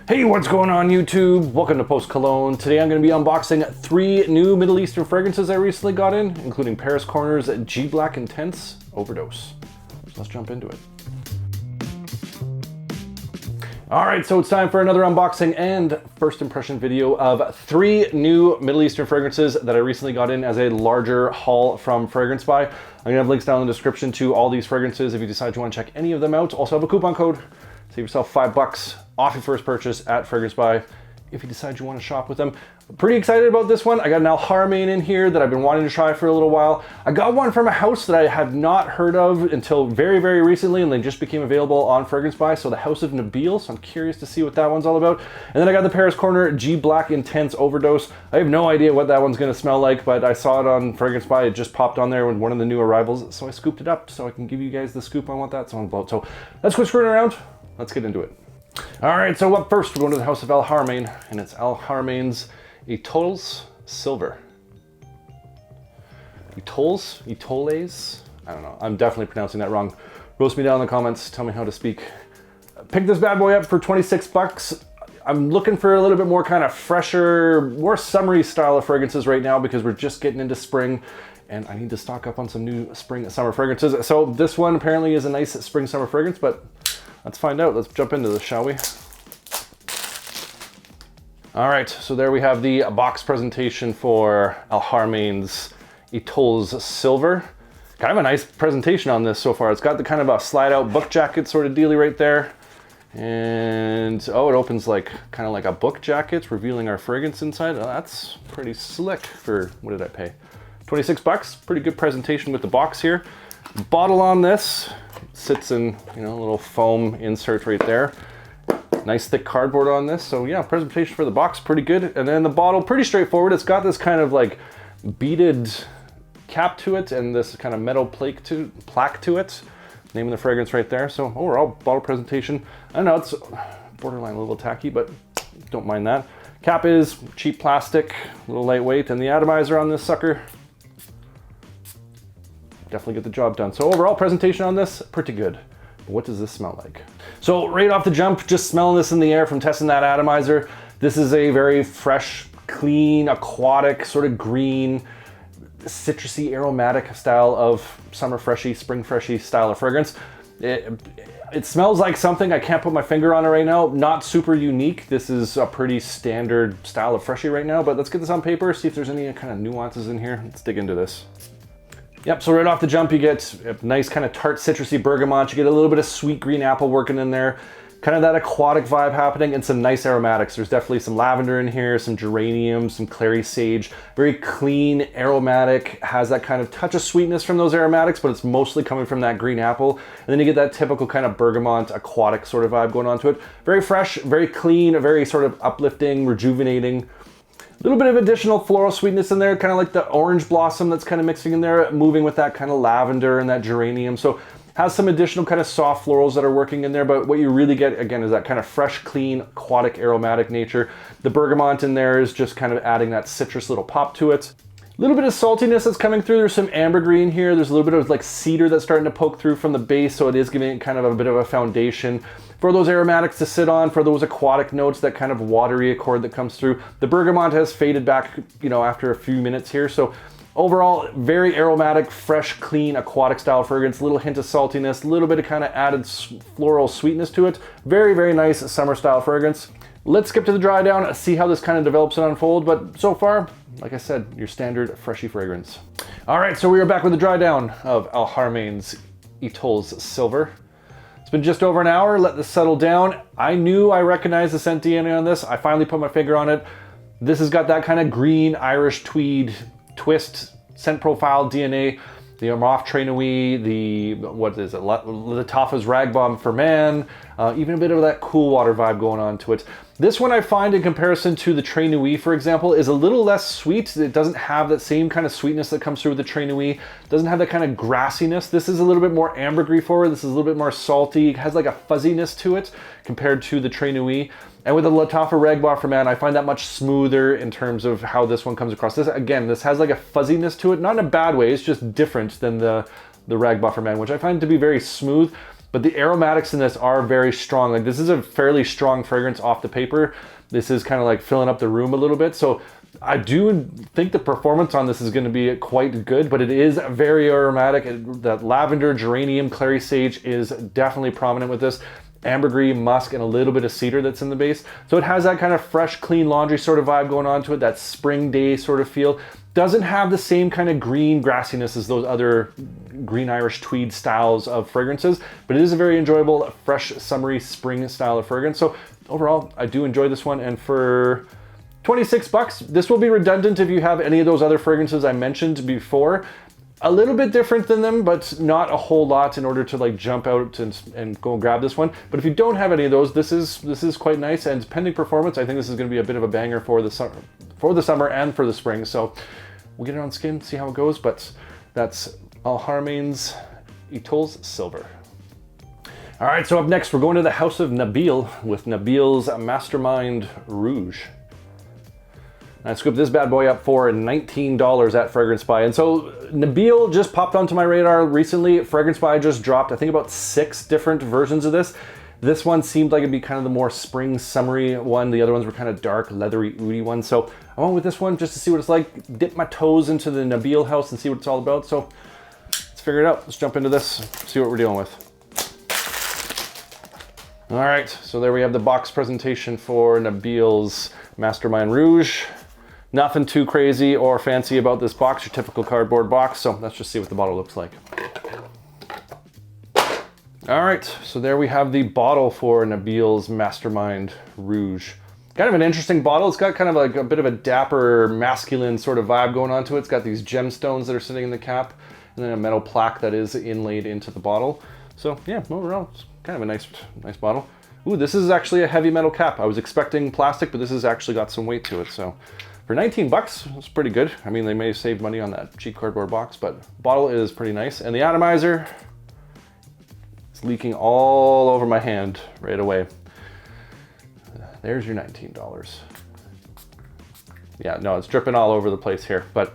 Hey, what's going on YouTube? Welcome to Post Cologne. Today I'm going to be unboxing 3 new Middle Eastern fragrances I recently got in, including Paris Corner's G Black Intense Overdose. So let's jump into it. Alright, so it's time for another unboxing and first impression video of 3 new Middle Eastern fragrances that I recently got in as a larger haul from Fragrance Buy. I'm going to have links down in the description to all these fragrances if you decide you want to check any of them out. Also have a coupon code. Save yourself $5 off your first purchase at Fragrance Buy if you decide you want to shop with them. I'm pretty excited about this one. I got an Haramain in here that I've been wanting to try for a little while. I got one from a house that I had not heard of until very, very recently, and they just became available on Fragrance Buy. So the House of Nabeel, so I'm curious to see what that one's all about. And then I got the Paris Corner G Black Intense Overdose. I have no idea what that one's gonna smell like, but I saw it on Fragrance Buy. It just popped on there with one of the new arrivals, so I scooped it up so I can give you guys the scoop on what that's on about. So let's quit screwing around. Let's get into it. All right, so up first, we're going to the House of Haramain, and it's Haramain's Etoles Silver. Etoles? I don't know. I'm definitely pronouncing that wrong. Roast me down in the comments. Tell me how to speak. Pick this bad boy up for 26 bucks. I'm looking for a little bit more kind of fresher, more summery style of fragrances right now because we're just getting into spring and I need to stock up on some new spring and summer fragrances. So this one apparently is a nice spring summer fragrance, but let's find out. Let's jump into this, shall we? All right, so there we have the box presentation for Haramain's Etoles Silver. Kind of a nice presentation on this so far. It's got the kind of a slide out book jacket sort of dealy right there. And oh, it opens like kind of like a book jacket, revealing our fragrance inside. Oh, that's pretty slick for, what did I pay? 26 bucks, pretty good presentation with the box here. Bottle on this sits in, you know, a little foam insert right there. Nice thick cardboard on this. So yeah, presentation for the box, pretty good. And then the bottle, pretty straightforward. It's got this kind of like beaded cap to it and this kind of metal plaque to it. Name of the fragrance right there. So overall bottle presentation, I don't know, it's borderline a little tacky, but don't mind that. Cap is cheap plastic, a little lightweight, and the atomizer on this sucker definitely get the job done. So overall presentation on this, pretty good. But what does this smell like? So right off the jump, just smelling this in the air from testing that atomizer, this is a very fresh, clean, aquatic, sort of green, citrusy, aromatic style of summer freshy, spring freshy style of fragrance. It smells like something, I can't put my finger on it right now, not super unique. This is a pretty standard style of freshy right now, but let's get this on paper, see if there's any kind of nuances in here. Let's dig into this. Yep, so right off the jump, you get a nice kind of tart citrusy bergamot. You get a little bit of sweet green apple working in there. Kind of that aquatic vibe happening and some nice aromatics. There's definitely some lavender in here, some geranium, some clary sage. Very clean, aromatic, has that kind of touch of sweetness from those aromatics, but it's mostly coming from that green apple. And then you get that typical kind of bergamot, aquatic sort of vibe going on to it. Very fresh, very clean, very sort of uplifting, rejuvenating. A little bit of additional floral sweetness in there, kind of like the orange blossom that's kind of mixing in there, moving with that kind of lavender and that geranium. So has some additional kind of soft florals that are working in there, but what you really get, again, is that kind of fresh, clean, aquatic, aromatic nature. The bergamot in there is just kind of adding that citrus little pop to it. A little bit of saltiness that's coming through. There's some ambergris in here. There's a little bit of like cedar that's starting to poke through from the base, so it is giving it kind of a bit of a foundation for those aromatics to sit on, for those aquatic notes, that kind of watery accord that comes through. The bergamot has faded back, you know, after a few minutes here. So overall, very aromatic, fresh, clean, aquatic style fragrance. A little hint of saltiness, a little bit of kind of added floral sweetness to it. Very, very nice summer style fragrance. Let's skip to the dry down, see how this kind of develops and unfolds. But so far, like I said, your standard freshy fragrance. All right, so we are back with the dry down of Haramain's Etoles Silver. It's been just over an hour, let this settle down. I knew I recognized the scent DNA on this. I finally put my finger on it. This has got that kind of green Irish tweed twist scent profile DNA. The Armaf Tres Nuits, the, what is it, Lattafa's Rag Bomb for Man, even a bit of that cool water vibe going on to it. This one I find in comparison to the Tres Nuits, for example, is a little less sweet. It doesn't have that same kind of sweetness that comes through with the Tres Nuits. It doesn't have that kind of grassiness. This is a little bit more ambergris forward. This is a little bit more salty. It has like a fuzziness to it compared to the Tres Nuits. And with the Lattafa Rag Bomb for Man, I find that much smoother in terms of how this one comes across. This, again, this has like a fuzziness to it, not in a bad way. It's just different than the Rag Bomb for Man, which I find to be very smooth. but the aromatics in this are very strong. Like this is a fairly strong fragrance off the paper. This is kind of like filling up the room a little bit. So I do think the performance on this is going to be quite good, but it is very aromatic. That lavender, geranium, clary sage is definitely prominent with this. Ambergris, musk, and a little bit of cedar that's in the base. So it has that kind of fresh, clean laundry sort of vibe going on to it, that spring day sort of feel. Doesn't have the same kind of green grassiness as those other green Irish tweed styles of fragrances, but it is a very enjoyable, fresh, summery spring style of fragrance. So overall, I do enjoy this one, and for 26 bucks, this will be redundant if you have any of those other fragrances I mentioned before. A little bit different than them, but not a whole lot in order to like jump out and go grab this one. But if you don't have any of those, this is quite nice, and pending performance, I think this is going to be a bit of a banger for the summer and for the spring. So we'll get it on skin, see how it goes. But that's Haramain's Etoiles Silver. All right, so up next, we're going to the house of Nabeel with Nabeel's Mastermind Rouge. I scooped this bad boy up for $19 at Fragrance Spy. And so Nabeel just popped onto my radar recently. Fragrance Spy just dropped, I think, about 6 different versions of this. This one seemed like it'd be kind of the more spring summery one. The other ones were kind of dark, leathery, oody ones. So I went with this one just to see what it's like, dip my toes into the Nabeel house and see what it's all about. So let's figure it out. Let's jump into this, see what we're dealing with. All right, so there we have the box presentation for Nabeel's Mastermind Rouge. Nothing too crazy or fancy about this box, your typical cardboard box. So let's just see what the bottle looks like. All right, so there we have the bottle for Nabeel's Mastermind Rouge. Kind of an interesting bottle. It's got kind of like a bit of a dapper, masculine sort of vibe going on to it. It's got these gemstones that are sitting in the cap, and then a metal plaque that is inlaid into the bottle. So yeah, overall, it's kind of a nice bottle. Ooh, this is actually a heavy metal cap. I was expecting plastic, but this has actually got some weight to it. So for 19 bucks, it's pretty good. I mean, they may have saved money on that cheap cardboard box, but bottle is pretty nice. And the atomizer, it's leaking all over my hand right away. There's your $19. Yeah, no, it's dripping all over the place here, but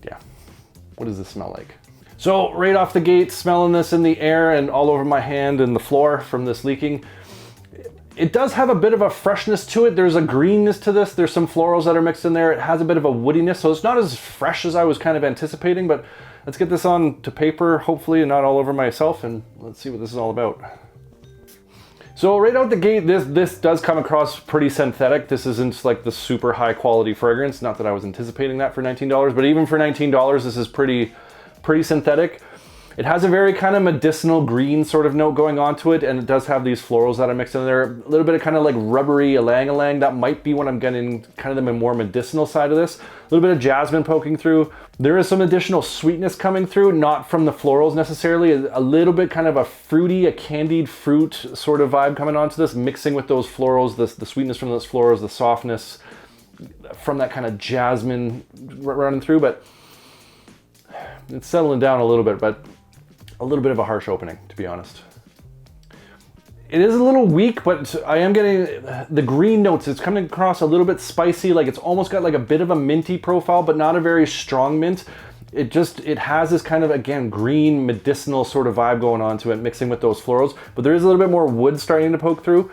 yeah. What does this smell like? So right off the gate, smelling this in the air and all over my hand and the floor from this leaking, it does have a bit of a freshness to it. There's a greenness to this. There's some florals that are mixed in there. It has a bit of a woodiness, so it's not as fresh as I was kind of anticipating, but let's get this on to paper, hopefully, and not all over myself, and let's see what this is all about. So right out the gate, this does come across pretty synthetic. This isn't like the super high quality fragrance. Not that I was anticipating that for $19, but even for $19, this is pretty synthetic. It has a very kind of medicinal green sort of note going on to it, and it does have these florals that are mixed in there. A little bit of kind of like rubbery ylang-ylang. That might be what I'm getting kind of the more medicinal side of this. A little bit of jasmine poking through. There is some additional sweetness coming through, not from the florals necessarily. A little bit kind of a fruity, a candied fruit sort of vibe coming onto this, mixing with those florals, the sweetness from those florals, the softness from that kind of jasmine running through, but it's settling down a little bit, but a little bit of a harsh opening, to be honest. It is a little weak, but I am getting the green notes. It's coming across a little bit spicy, like it's almost got like a bit of a minty profile, but not a very strong mint. It has this kind of, again, green medicinal sort of vibe going on to it, mixing with those florals, but there is a little bit more wood starting to poke through,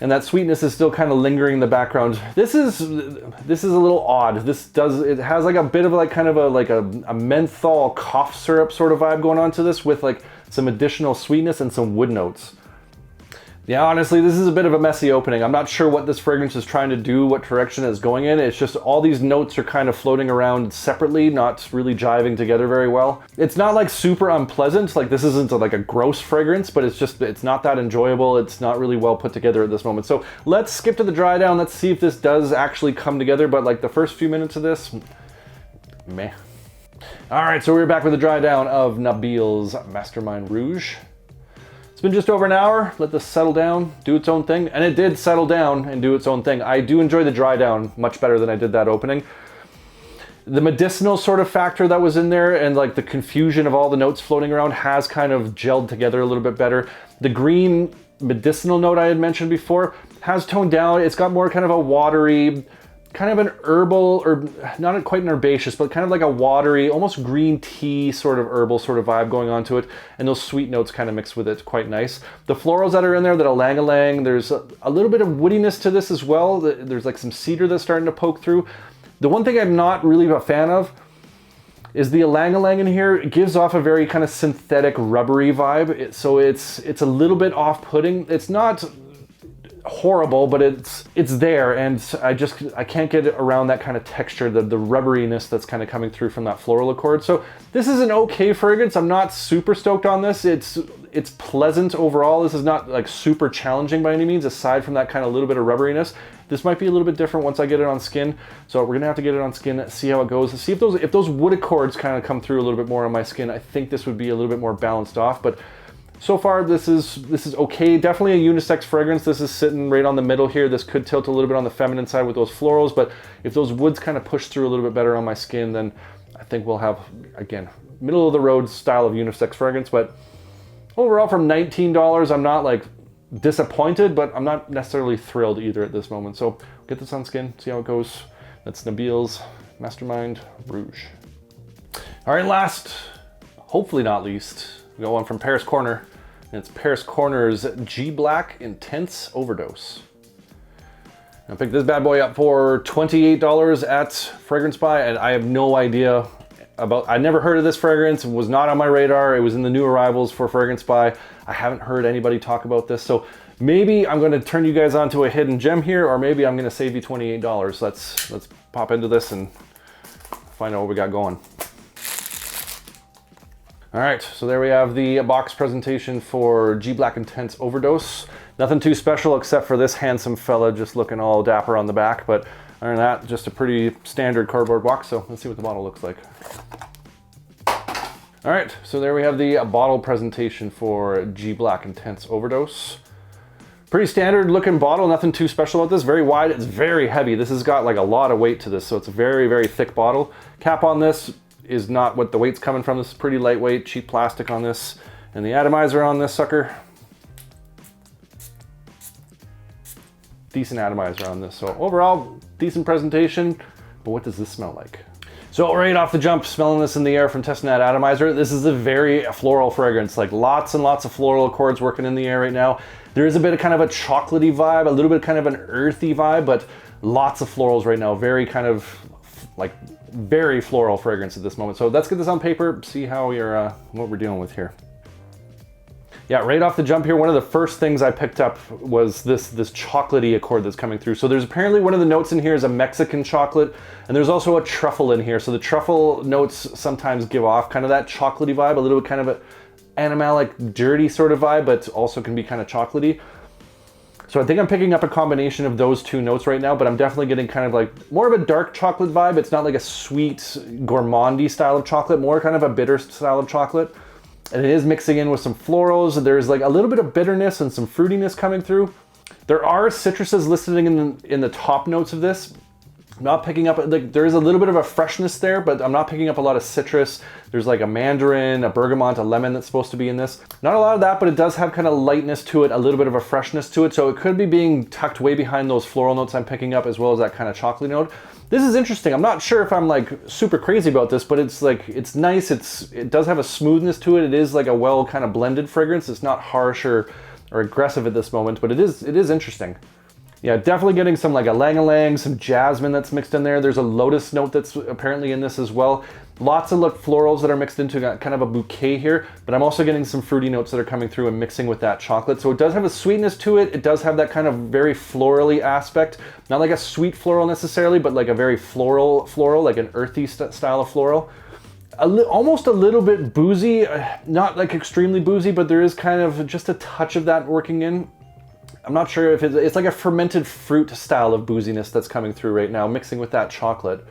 and that sweetness is still kind of lingering in the background. This is a little odd. It has like a bit of like kind of a menthol cough syrup sort of vibe going on to this, with like some additional sweetness and some wood notes. Yeah, honestly, this is a bit of a messy opening. I'm not sure what this fragrance is trying to do, what direction it's going in. It's just all these notes are kind of floating around separately, not really jiving together very well. It's not like super unpleasant. Like this isn't like a gross fragrance, but it's not that enjoyable. It's not really well put together at this moment. So let's skip to the dry down. Let's see if this does actually come together. But like the first few minutes of this, meh. All right, so we're back with the dry down of Nabeel's Mastermind Rouge. It's been just over an hour. Let this settle down, do its own thing. And it did settle down and do its own thing. I do enjoy the dry down much better than I did that opening. The medicinal sort of factor that was in there and like the confusion of all the notes floating around has kind of gelled together a little bit better. The green medicinal note I had mentioned before has toned down. It's got more kind of a watery, kind of an herbal, or not quite an herbaceous, but kind of like a watery, almost green tea sort of herbal sort of vibe going on to it. And those sweet notes kind of mixed with it, quite nice. The florals that are in there, that ylang-ylang, there's a little bit of woodiness to this as well. There's like some cedar that's starting to poke through. The one thing I'm not really a fan of is the ylang-ylang in here. It gives off a very kind of synthetic rubbery vibe. So it's a little bit off-putting. It's not horrible, but it's there, and I can't get around that kind of texture, the rubberiness that's kind of coming through from that floral accord. So this is an okay fragrance. I'm not super stoked on this. It's pleasant overall. This is not like super challenging by any means, aside from that kind of little bit of rubberiness. This might be a little bit different once I get it on skin. So we're gonna have to get it on skin, see how it goes, see if those wood accords kind of come through a little bit more on my skin. I think this would be a little bit more balanced off, but so far, this is okay. Definitely a unisex fragrance. This is sitting right on the middle here. This could tilt a little bit on the feminine side with those florals, but if those woods kind of push through a little bit better on my skin, then I think we'll have, again, middle of the road style of unisex fragrance. But overall, from $19, I'm not like disappointed, but I'm not necessarily thrilled either at this moment. So get this on skin, see how it goes. That's Nabils Mastermind Rouge. All right, last, hopefully not least, we got one from Paris Corner, and it's Paris Corner's G Black Intense Overdose. I picked this bad boy up for $28 at Fragrance Buy, and I have no idea I never heard of this fragrance. It was not on my radar. It was in the new arrivals for Fragrance Buy. I haven't heard anybody talk about this, so maybe I'm going to turn you guys onto a hidden gem here, or maybe I'm going to save you $28. Let's pop into this and find out what we got going. All right, so there we have the box presentation for G Black Intense Overdose. Nothing too special except for this handsome fella just looking all dapper on the back, but other than that, just a pretty standard cardboard box, so let's see what the bottle looks like. All right, so there we have the bottle presentation for G Black Intense Overdose. Pretty standard looking bottle, nothing too special about this. Very wide, it's very heavy. This has got like a lot of weight to this, so it's a very, very thick bottle. Cap on this is not what the weight's coming from. This is pretty lightweight, cheap plastic on this. And the atomizer on this sucker, decent atomizer on this. So overall, decent presentation, but what does this smell like? So right off the jump, smelling this in the air from testing that atomizer, this is a very floral fragrance, like lots and lots of floral accords working in the air right now. There is a bit of kind of a chocolatey vibe, a little bit kind of an earthy vibe, but lots of florals right now. Very kind of like very floral fragrance at this moment. So let's get this on paper, see how what we're dealing with here. Yeah, right off the jump here, one of the first things I picked up was this chocolatey accord that's coming through. So there's apparently one of the notes in here is a Mexican chocolate, and there's also a truffle in here. So the truffle notes sometimes give off kind of that chocolatey vibe, a little bit kind of an animalic, dirty sort of vibe, but also can be kind of chocolatey. So I think I'm picking up a combination of those two notes right now, but I'm definitely getting kind of like more of a dark chocolate vibe. It's not like a sweet gourmandy style of chocolate, more kind of a bitter style of chocolate. And it is mixing in with some florals. There's like a little bit of bitterness and some fruitiness coming through. There are citruses listed in the top notes of this. I'm not picking up, like there is a little bit of a freshness there, but I'm not picking up a lot of citrus. There's like a mandarin, a bergamot, a lemon that's supposed to be in this. Not a lot of that, but it does have kind of lightness to it, a little bit of a freshness to it. So it could be being tucked way behind those floral notes I'm picking up, as well as that kind of chocolatey note. This is interesting. I'm not sure if I'm like super crazy about this, but it's like, it's nice. It does have a smoothness to it. It is like a well kind of blended fragrance. It's not harsh or aggressive at this moment, but it is interesting. Yeah, definitely getting some like ylang-ylang, some jasmine that's mixed in there. There's a lotus note that's apparently in this as well. Lots of florals that are mixed into kind of a bouquet here, but I'm also getting some fruity notes that are coming through and mixing with that chocolate. So it does have a sweetness to it. It does have that kind of very florally aspect. Not like a sweet floral necessarily, but like a very floral, like an earthy style of floral. Almost a little bit boozy, not like extremely boozy, but there is kind of just a touch of that working in. I'm not sure if it's like a fermented fruit style of booziness that's coming through right now, mixing with that chocolate.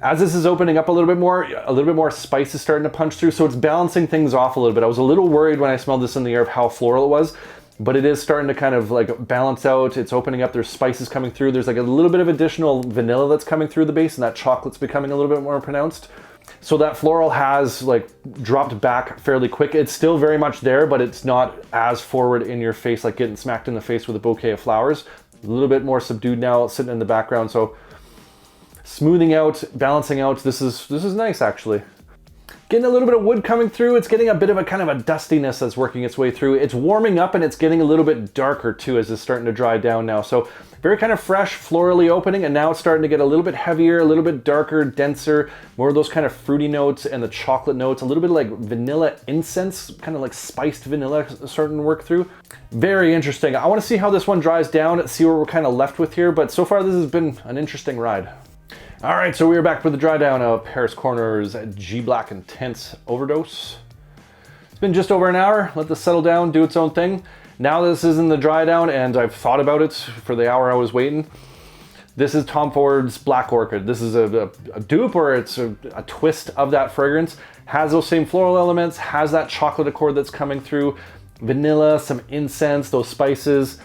As this is opening up a little bit more spice is starting to punch through, so it's balancing things off a little bit. I was a little worried when I smelled this in the air of how floral it was, but it is starting to kind of like balance out. It's opening up, there's spices coming through. There's like a little bit of additional vanilla that's coming through the base, and that chocolate's becoming a little bit more pronounced. So that floral has like dropped back fairly quick. It's still very much there, but it's not as forward in your face, like getting smacked in the face with a bouquet of flowers. A little bit more subdued now, sitting in the background. So smoothing out, balancing out. This is nice actually. Getting a little bit of wood coming through. It's getting a bit of a kind of a dustiness that's working its way through. It's warming up and it's getting a little bit darker too as it's starting to dry down now. So very kind of fresh, florally opening, and now it's starting to get a little bit heavier, a little bit darker, denser, more of those kind of fruity notes and the chocolate notes, a little bit of like vanilla incense, kind of like spiced vanilla starting to work through. Very interesting. I want to see how this one dries down, see what we're kind of left with here, but so far this has been an interesting ride. All right, so we are back with the dry down of Paris Corner's G Black Intense Overdose. It's been just over an hour. Let this settle down, do its own thing. Now this is in the dry down and I've thought about it for the hour I was waiting. This is Tom Ford's Black Orchid. This is a dupe, or it's a twist of that fragrance. Has those same floral elements, has that chocolate accord that's coming through, vanilla, some incense, those spices,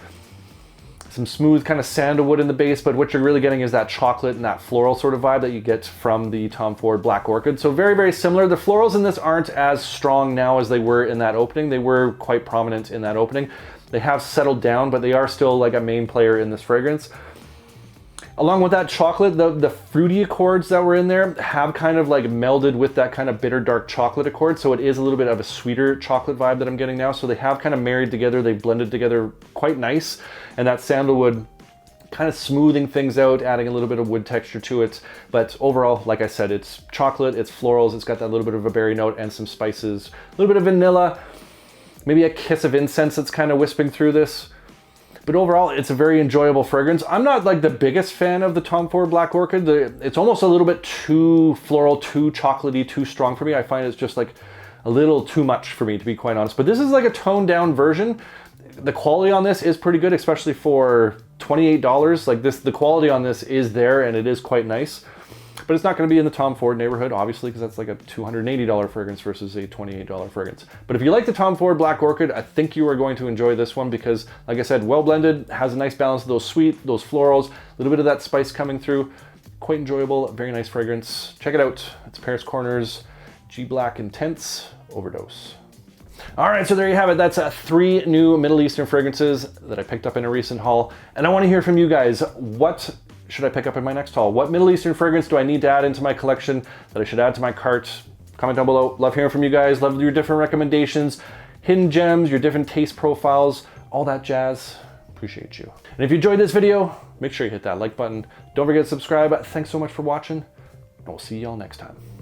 some smooth kind of sandalwood in the base, but what you're really getting is that chocolate and that floral sort of vibe that you get from the Tom Ford Black Orchid. So very, very similar. The florals in this aren't as strong now as they were in that opening. They were quite prominent in that opening. They have settled down, but they are still like a main player in this fragrance. Along with that chocolate, the fruity accords that were in there have kind of like melded with that kind of bitter dark chocolate accord. So it is a little bit of a sweeter chocolate vibe that I'm getting now. So they have kind of married together. They've blended together quite nice. And that sandalwood kind of smoothing things out, adding a little bit of wood texture to it. But overall, like I said, it's chocolate, it's florals. It's got that little bit of a berry note and some spices, a little bit of vanilla, maybe a kiss of incense that's kind of wisping through this. But overall, it's a very enjoyable fragrance. I'm not like the biggest fan of the Tom Ford Black Orchid. It's almost a little bit too floral, too chocolatey, too strong for me. I find it's just like a little too much for me, to be quite honest. But this is like a toned down version. The quality on this is pretty good, especially for $28. Like this, the quality on this is there and it is quite nice. But it's not going to be in the Tom Ford neighborhood, obviously, because that's like a $280 fragrance versus a $28 fragrance. But if you like the Tom Ford Black Orchid, I think you are going to enjoy this one because, like I said, well blended, has a nice balance of those sweet, those florals, a little bit of that spice coming through. Quite enjoyable, very nice fragrance. Check it out. It's Paris Corner's G Black Intense Overdose. All right, so there you have it. That's 3 new Middle Eastern fragrances that I picked up in a recent haul. And I want to hear from you guys. What should I pick up in my next haul? What Middle Eastern fragrance do I need to add into my collection that I should add to my cart? Comment down below. Love hearing from you guys. Love your different recommendations, hidden gems, your different taste profiles, all that jazz. Appreciate you. And if you enjoyed this video, make sure you hit that like button. Don't forget to subscribe. Thanks so much for watching, and we'll see y'all next time.